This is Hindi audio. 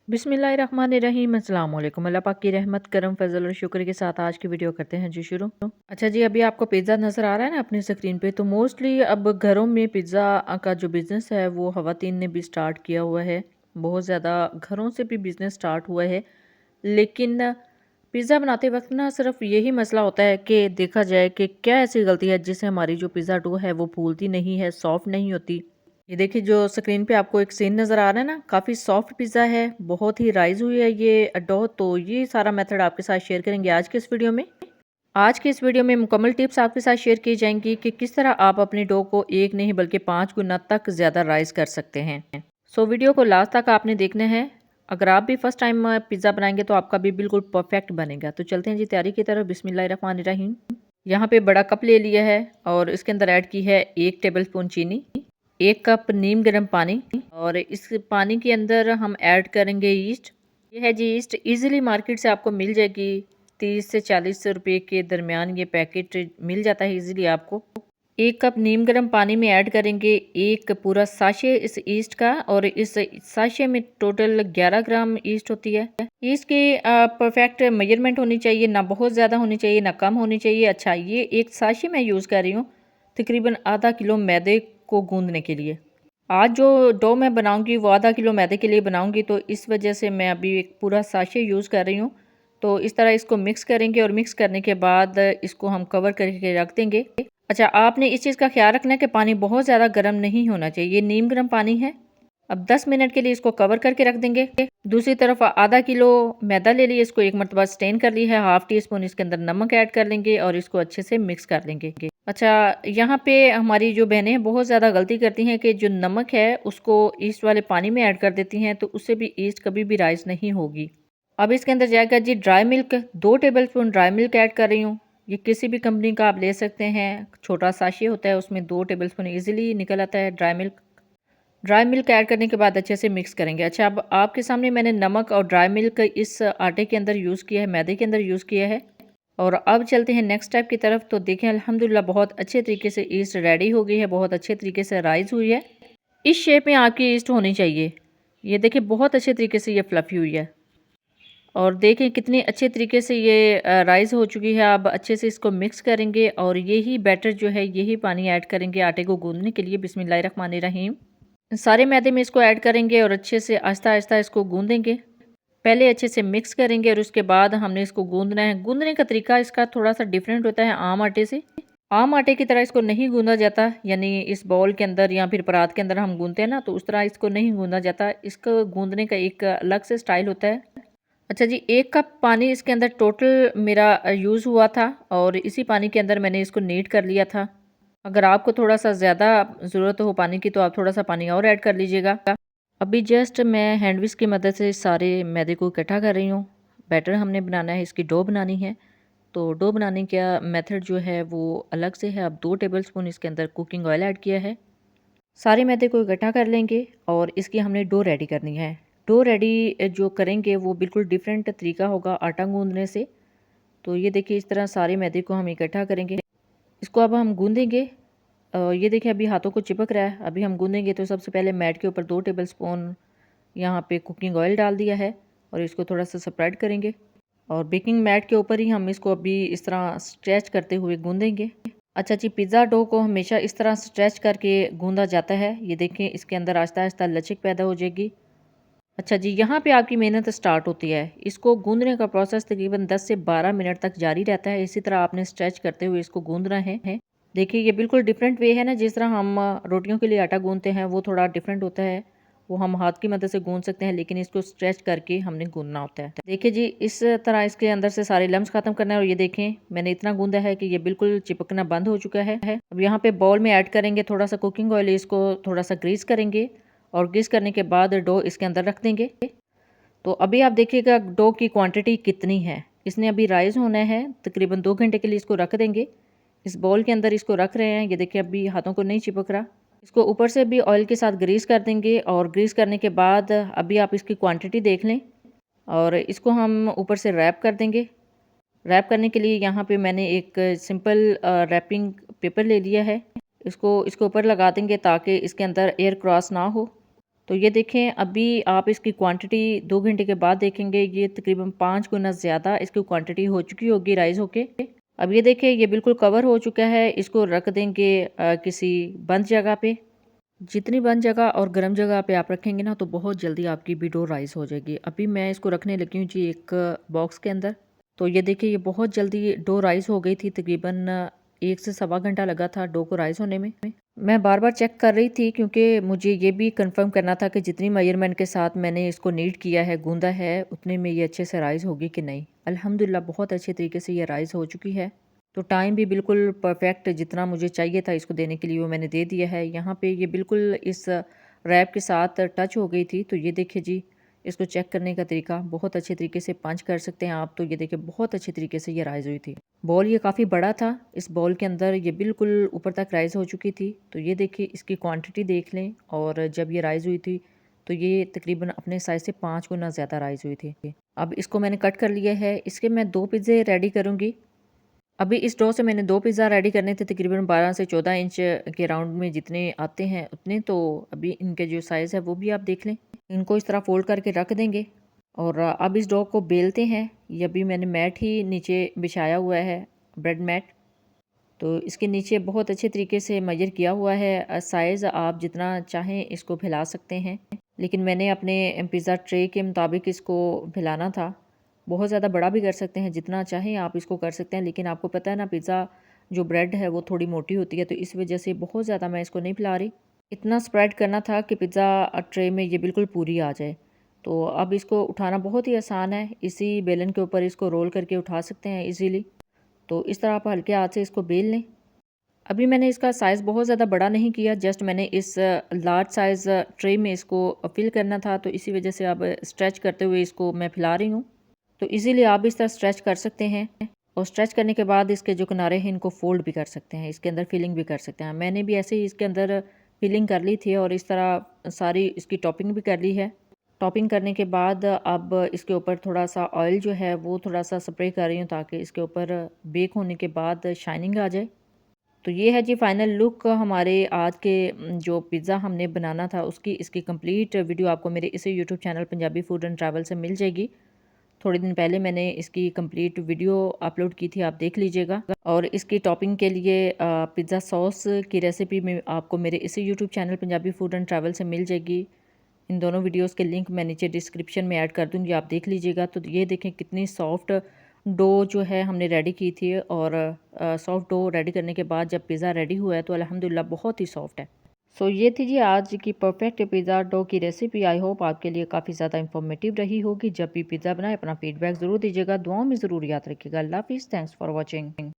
बिस्मिल्लाहिर्रहमानिर्रहीम अस्सलाम वालेकुम। अल्लाह पाक की रहमत करम फजल और शुक्र के साथ आज की वीडियो करते हैं जी शुरू। अच्छा जी, अभी आपको पिज़्ज़ा नज़र आ रहा है ना अपनी स्क्रीन पे। तो मोस्टली अब घरों में पिज़्ज़ा का जो बिज़नेस है वो ख़वातीन ने भी स्टार्ट किया हुआ है। बहुत ज़्यादा घरों से भी बिज़नेस स्टार्ट हुआ है। लेकिन पिज़्ज़ा बनाते वक्त ना सिर्फ यही मसला होता है कि देखा जाए कि क्या ऐसी गलती है जिससे हमारी जो पिज़्ज़ा डो है वो फूलती नहीं है, सॉफ्ट नहीं होती। ये देखिए जो स्क्रीन पे आपको एक सीन नज़र आ रहा है ना, काफ़ी सॉफ्ट पिज़्ज़ा है, बहुत ही राइज़ हुई है ये डो। तो ये सारा मेथड आपके साथ शेयर करेंगे आज के इस वीडियो में। आज के इस वीडियो में मुकम्मल टिप्स आपके साथ शेयर की जाएंगी कि किस तरह आप अपनी डो को एक नहीं बल्कि 5 गुना तक ज़्यादा राइज़ कर सकते हैं। सो वीडियो को लास्ट तक आपने देखना है। अगर आप भी फर्स्ट टाइम पिज़्ज़ा बनाएंगे तो आपका भी बिल्कुल परफेक्ट बनेगा। तो चलते हैं जी तैयारी की तरफ। बिस्मिल्लाहिर्रहमानिर्रहीम। यहाँ पे बड़ा कप ले लिया है और इसके अंदर ऐड की है 1 टेबल स्पून चीनी, 1 कप नीम गर्म पानी और इस पानी के अंदर हम ऐड करेंगे ईस्ट। ये है जी ईस्ट, इजीली मार्केट से आपको मिल जाएगी। 30 से 40 रुपए के दरमियान ये पैकेट मिल जाता है इजीली आपको। 1 कप नीम गर्म पानी में ऐड करेंगे एक पूरा साशे इस ईस्ट का और इस साशे में टोटल 11 ग्राम ईस्ट होती है। ईस्ट की परफेक्ट मेजरमेंट होनी चाहिए, ना बहुत ज़्यादा होनी चाहिए ना कम होनी चाहिए। अच्छा, ये एक साशे मैं यूज़ कर रही हूँ तकरीबन आधा किलो मैदे को गूंदने के लिए। आज जो डो मैं बनाऊंगी वो आधा किलो मैदे के लिए बनाऊंगी, तो इस वजह से मैं अभी एक पूरा साशे यूज़ कर रही हूँ। तो इस तरह इसको मिक्स करेंगे और मिक्स करने के बाद इसको हम कवर करके रख देंगे। अच्छा, आपने इस चीज़ का ख्याल रखना है कि पानी बहुत ज़्यादा गर्म नहीं होना चाहिए, ये नीम गर्म पानी है। अब 10 मिनट के लिए इसको कवर करके रख देंगे। दूसरी तरफ आधा किलो मैदा ले लिए, इसको एक मरतबा स्टेन कर ली है। हाफ टी स्पून इसके अंदर नमक ऐड कर लेंगे और इसको अच्छे से मिक्स कर लेंगे। अच्छा, यहाँ पे हमारी जो बहनें बहुत ज़्यादा गलती करती हैं कि जो नमक है उसको ईस्ट वाले पानी में ऐड कर देती हैं, तो उससे भी ईस्ट कभी भी राइज नहीं होगी। अब इसके अंदर जाएगा जी dry milk, 2 tablespoon dry milk add कर रही हूँ। ये किसी भी कंपनी का आप ले सकते हैं, छोटा साशे होता है उसमें 2 टेबल स्पून ईजिली निकल आता है dry milk. Dry milk add करने के बाद अच्छे से मिक्स करेंगे। अच्छा, अब आपके सामने मैंने नमक और ड्राई मिल्क इस आटे के अंदर यूज़ किया है, मैदे के अंदर यूज़ किया है। और अब चलते हैं नेक्स्ट स्टेप की तरफ। तो देखें अल्हम्दुलिल्लाह बहुत अच्छे तरीके से ईस्ट रेडी हो गई है, बहुत अच्छे तरीके से राइज़ हुई है। इस शेप में आपकी ईस्ट होनी चाहिए। ये देखिए बहुत अच्छे तरीके से ये फ्लफ़ी हुई है और देखें कितनी अच्छे तरीके से ये राइज़ हो चुकी है। अब अच्छे से इसको मिक्स करेंगे और यही बैटर जो है यही पानी ऐड करेंगे आटे को गूंदने के लिए। बिस्मिल्लाहिर्रहमानिर्रहीम। सारे मैदे में इसको ऐड करेंगे और अच्छे से आहिस्ता आहिस्ता इसको गूंदेंगे। पहले अच्छे से मिक्स करेंगे और उसके बाद हमने इसको गूंदना है। गूंदने का तरीका इसका थोड़ा सा डिफरेंट होता है आम आटे से। आम आटे की तरह इसको नहीं गूंदा जाता, यानी इस बाउल के अंदर या फिर परात के अंदर हम गूंदते हैं ना, तो उस तरह इसको नहीं गूंदा जाता। इसको गूंदने का एक अलग से स्टाइल होता है। अच्छा जी, 1 कप पानी इसके अंदर टोटल मेरा यूज़ हुआ था और इसी पानी के अंदर मैंने इसको नीड कर लिया था। अगर आपको थोड़ा सा ज़्यादा ज़रूरत हो पानी की तो आप थोड़ा सा पानी और ऐड कर लीजिएगा। अभी जस्ट मैं हैंड विस्क की मदद से सारे मैदे को इकट्ठा कर रही हूँ। बैटर हमने बनाना है, इसकी डो बनानी है। तो डो बनाने का मेथड जो है वो अलग से है। अब 2 टेबल स्पून इसके अंदर कुकिंग ऑयल ऐड किया है। सारे मैदे को इकट्ठा कर लेंगे और इसकी हमने डो रेडी करनी है। डो रेडी जो करेंगे वो बिल्कुल डिफरेंट तरीका होगा आटा गूंदने से। तो ये देखिए इस तरह सारे मैदे को हम इकट्ठा करेंगे। इसको अब हम गूंदेंगे। ये देखिए अभी हाथों को चिपक रहा है। अभी हम गूंदेंगे तो सबसे पहले मैट के ऊपर 2 टेबल स्पून यहाँ पे कुकिंग ऑयल डाल दिया है और इसको थोड़ा सा स्प्रेड करेंगे और बेकिंग मैट के ऊपर ही हम इसको अभी इस तरह स्ट्रेच करते हुए गूंदेंगे। अच्छा जी, पिज़्ज़ा डो को हमेशा इस तरह स्ट्रेच करके गूंदा जाता है। ये देखें इसके अंदर आहिस्ता आहिस्ता लचक पैदा हो जाएगी। अच्छा जी, यहाँ पे आपकी मेहनत स्टार्ट होती है। इसको गूंदने का प्रोसेस तकरीबन 10 से 12 मिनट तक जारी रहता है। इसी तरह आपने स्ट्रेच करते हुए इसको गूंदना है। देखिए ये बिल्कुल डिफरेंट वे है ना, जिस तरह हम रोटियों के लिए आटा गूंदते हैं वो थोड़ा डिफरेंट होता है। वो हम हाथ की मदद से गूंद सकते हैं, लेकिन इसको स्ट्रेच करके हमने गूंदना होता है। देखिए जी इस तरह इसके अंदर से सारे लम्स खत्म करना है और ये देखें मैंने इतना गूंदा है कि ये बिल्कुल चिपकना बंद हो चुका है। अब यहाँ पे बाउल में ऐड करेंगे थोड़ा सा कुकिंग ऑयल, इसको थोड़ा सा ग्रीस करेंगे और ग्रीस करने के बाद डो इसके अंदर रख देंगे। तो अभी आप देखिएगा डो की क्वांटिटी कितनी है। इसने अभी राइज होना है, तकरीबन 2 घंटे के लिए इसको रख देंगे। इस बाउल के अंदर इसको रख रहे हैं। ये देखिए अभी हाथों को नहीं चिपक रहा। इसको ऊपर से भी ऑयल के साथ ग्रीस कर देंगे और ग्रीस करने के बाद अभी आप इसकी क्वांटिटी देख लें और इसको हम ऊपर से रैप कर देंगे। रैप करने के लिए यहाँ पे मैंने एक सिंपल रैपिंग पेपर ले लिया है। इसको ऊपर लगा देंगे ताकि इसके अंदर एयर क्रॉस ना हो। तो ये देखें, अभी आप इसकी क्वांटिटी 2 घंटे के बाद देखेंगे, ये तकरीबन 5 गुना ज़्यादा इसकी क्वांटिटी हो चुकी होगी राइज़ होके। अब ये देखिए, ये बिल्कुल कवर हो चुका है। इसको रख देंगे किसी बंद जगह पे। जितनी बंद जगह और गर्म जगह पे आप रखेंगे ना, तो बहुत जल्दी आपकी भी डो राइज़ हो जाएगी। अभी मैं इसको रखने लगी हूँ जी एक बॉक्स के अंदर। तो ये देखिए, ये बहुत जल्दी डो राइज़ हो गई थी। तकरीबन 1 से सवा घंटा लगा था डो को राइज़ होने में। मैं बार-बार चेक कर रही थी क्योंकि मुझे ये भी कंफर्म करना था कि जितनी मेजरमेंट के साथ मैंने इसको नीड किया है, गूँधा है, उतने में ये अच्छे से राइज़ होगी कि नहीं। अल्हम्दुलिल्लाह बहुत अच्छे तरीके से ये राइज़ हो चुकी है। तो टाइम भी बिल्कुल परफेक्ट जितना मुझे चाहिए था इसको देने के लिए वो मैंने दे दिया है। यहाँ पे ये बिल्कुल इस रैप के साथ टच हो गई थी। तो ये देखिए जी, इसको चेक करने का तरीका बहुत अच्छे तरीके से पंच कर सकते हैं आप। तो ये देखिए, बहुत अच्छे तरीके से ये राइज़ हुई थी। बॉल ये काफ़ी बड़ा था। इस बॉल के अंदर ये बिल्कुल ऊपर तक राइज़ हो चुकी थी। तो ये देखिए, इसकी क्वांटिटी देख लें, और जब ये राइज़ हुई थी तो ये तकरीबन अपने साइज़ से 5 गुना ज़्यादा राइज़ हुई थी। अब इसको मैंने कट कर लिया है। इसके मैं 2 पिज़्ज़े रेडी करूँगी। अभी इस डो से मैंने 2 पिज़्ज़ा रेडी करने थे, तकरीबन 12 से 14 इंच के राउंड में जितने आते हैं उतने। तो अभी इनके जो साइज़ है वो भी आप देख लें। इनको इस तरह फ़ोल्ड करके रख देंगे, और अब इस डो को बेलते हैं। ये अभी मैंने मैट ही नीचे बिछाया हुआ है, ब्रेड मैट। तो इसके नीचे बहुत अच्छे तरीके से मेजर किया हुआ है। साइज़ आप जितना चाहें इसको फैला सकते हैं, लेकिन मैंने अपने पिज़्ज़ा ट्रे के मुताबिक इसको फैलाना था। बहुत ज़्यादा बड़ा भी कर सकते हैं, जितना चाहें आप इसको कर सकते हैं, लेकिन आपको पता है ना, पिज़्ज़ा जो ब्रेड है वो थोड़ी मोटी होती है, तो इस वजह से बहुत ज़्यादा मैं इसको नहीं फैला रही। इतना स्प्रेड करना था कि पिज़्ज़ा ट्रे में ये बिल्कुल पूरी आ जाए। तो अब इसको उठाना बहुत ही आसान है। इसी बेलन के ऊपर इसको रोल करके उठा सकते हैं ईज़िली। तो इस तरह आप हल्के हाथ से इसको बेल लें। अभी मैंने इसका साइज़ बहुत ज़्यादा बड़ा नहीं किया, जस्ट मैंने इस लार्ज साइज़ ट्रे में इसको फिल करना था, तो इसी वजह से अब स्ट्रेच करते हुए इसको मैं फैला रही हूँ। तो इजीली आप इस तरह स्ट्रेच कर सकते हैं, और स्ट्रेच करने के बाद इसके जो किनारे हैं इनको फोल्ड भी कर सकते हैं, इसके अंदर फिलिंग भी कर सकते हैं। मैंने भी ऐसे ही इसके अंदर फिलिंग कर ली थी, और इस तरह सारी इसकी टॉपिंग भी कर ली है। टॉपिंग करने के बाद अब इसके ऊपर थोड़ा सा ऑयल जो है वो थोड़ा सा स्प्रे कर रही हूँ, ताकि इसके ऊपर बेक होने के बाद शाइनिंग आ जाए। तो ये है जी फाइनल लुक हमारे आज के जो पिज़्ज़ा हमने बनाना था उसकी। इसकी कंप्लीट वीडियो आपको मेरे इसी YouTube channel Punjabi food and travel से मिल जाएगी। थोड़े दिन पहले मैंने इसकी कंप्लीट वीडियो अपलोड की थी, आप देख लीजिएगा। और इसकी टॉपिंग के लिए पिज़्ज़ा सॉस की रेसिपी में आपको मेरे इसी YouTube channel Punjabi food and travel से मिल जाएगी। इन दोनों वीडियोस के लिंक मैं नीचे डिस्क्रिप्शन में ऐड कर दूँगी, आप देख लीजिएगा। तो ये देखें कितनी सॉफ्ट डो जो है हमने रेडी की थी, और सॉफ्ट डो रेडी करने के बाद जब पिज़्ज़ा रेडी हुआ है तो अल्हम्दुलिल्लाह बहुत ही सॉफ्ट है। सो ये थी जी आज की परफेक्ट पिज़्ज़ा डो की रेसिपी। आई होप आपके लिए काफ़ी ज़्यादा इंफॉर्मेटिव रही होगी। जब भी पिज़्ज़ा बनाए अपना फीडबैक ज़रूर दीजिएगा, दुआओं में ज़रूर याद रखिएगा। अल्लाह हाफ़िज़, थैंक्स फॉर वॉचिंग।